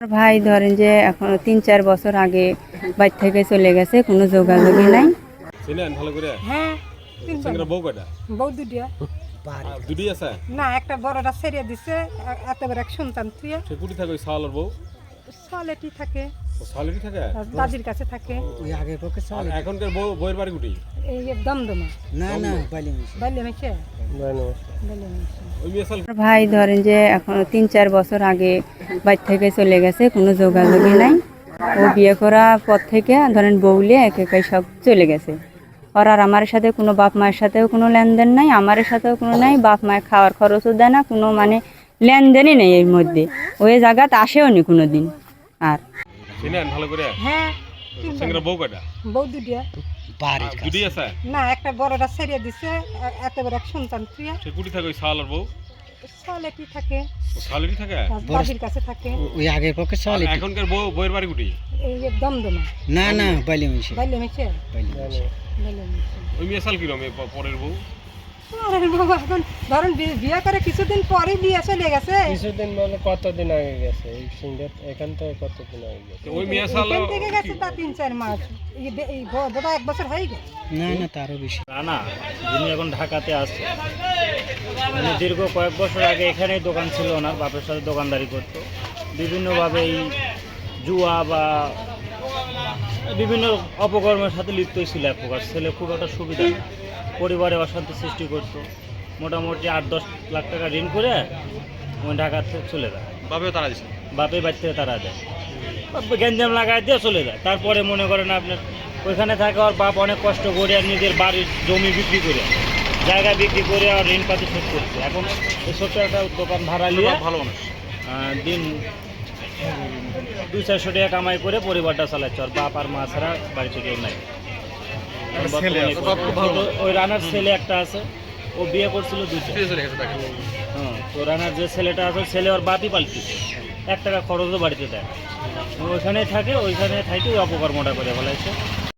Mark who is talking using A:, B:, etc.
A: ভাই ধরেন যে এখন ৩-৪ বছর আগে বাড়ি থেকে চলে গেছে, কোনো যোগাযোগই নাই।
B: চিনেন ভালো করে?
C: হ্যাঁ,
B: সঙ্গে বউ কয়টা?
C: বউ দুটিয়া।
B: দুটি আছে?
C: না, একটা বড়টা ছেড়ে দিছে, এত বড় এক সন্তান তুই।
B: সে কুটি থাকে ওই সাওয়ালের বউ?
C: সলেটি থাকে,
B: ও সাওয়ালেরই থাকে?
C: দাদির কাছে থাকে।
D: ওই আগের পক্ষে
B: আর এখনকার বউয়ের বাড়ি কুটি?
C: এই যে দমদমা
D: না না বাইলে মিশে
C: বাইলে মেশে
B: ওই মেয়ে সাল
A: ভাই ধরেন যে এখন ৩-৪ বছর আগে বাড়ি থেকে চলে গেছে, কোনো যোগাযোগই নাই। ও বিয়ে করার পর থেকে ধরেন বউলে একে একে সব চলে গেছে। আর আমার সাথে কোনো বাপ মায়ের সাথেও কোনো লেনদেন নাই, আমার সাথেও কোনো নাই। বাপ মায়ের খাওয়ার খরচও দেয় না, কোনো মানে লেনদেনই নেই এর মধ্যে। ওই জায়গাতে আসেও নি কোনো দিন। আর
B: চিনেন ভালো করে?
C: হ্যাঁ,
B: সঙ্গে বউ কয়টা?
C: বউ দুটিয়া।
D: বাড়ির
B: দুটি আছে?
C: না, একটা বড়টা ছেড়ে দিছে, এত বড় এক সন্তান তুই।
B: সে কুটি থাকে ওই সাওয়ালের বউ?
C: সলেটি থাকে,
B: ও সাওয়ালেরই থাকে?
C: দাদির কাছে থাকে।
D: ওই আগের পক্ষে
B: আর
D: চলে
B: এখনকার বউয়ের বাড়ি কুটি?
C: এই যে দমদমা
D: না না বাইলে মিশে
C: বাইলে মেশে
D: বাইলে মিশে
C: বাইলে মেশে।
B: ওই মেয়ে সাল কিরম পরের বউ?
C: আরে বাবা, এখন ধরেন বিয়ে করে কিছুদিন পরে বিয়ে চলে গেছে।
E: কিছুদিন মানে কতদিন আগে গেছে এই সিঙ্গার এখান থেকে কতদিন আগে গেছে?
B: তো ওই মেয়ে সাল
C: এখান থেকে গেছে তা 3-4 মাস। এই বোধহয় 1 বছর হয়ে গেছে।
D: না না তারও বেশি
E: রানা যিনি এখন ঢাকাতে আছে, উনি দীর্ঘ কয়েক বছর আগে এখানেই দোকান ছিল, ওনার বাপের সাথে দোকানদারি করতো। বিভিন্নভাবে এই জুয়া বা বিভিন্ন অপকর্মের সাথে লিপ্তই ছিল এক প্রকার। ছেলে খুব একটা সুবিধা না, পরিবারে অশান্তি সৃষ্টি করতো। মোটামুটি 8-10 লাখ টাকা ঋণ করে ওই ঢাকাতে চলে যায়।
B: বাপেও তারা দিছে?
E: বাপে বাড়ি থেকে তারা দেয়, গ্যাঞ্জাম লাগাই দিয়ে চলে যায়। তারপরে মনে করেন আপনার ওইখানে থাকে, ওর বাপ অনেক কষ্ট করে আর নিজের বাড়ির জমি বিক্রি করে, জায়গা বিক্রি করে আর ঋণ পাতি শোধ করছে। এখন এই ছোট্ট একটা দোকান ভাড়া নিয়ে
B: ভালো মানুষ।
E: দিন 200-400 টাকা কামাই করে পরিবারটা চালাচ্ছে। আর বাপ আর মা ছাড়া বাড়িতে কেউ নাই। ওই রানার ছেলে একটা আছে, ও বিয়ে করছিল 2টা। হ্যাঁ, তো রানার যে ছেলেটা আছে, ছেলে ওর বাপই পাল্টি, 1 টাকা খরচও বাড়িতে দেয়। ওইখানেই থাকে, ওইখানে থাকি অপকর্মটা করে ফেলাইছে।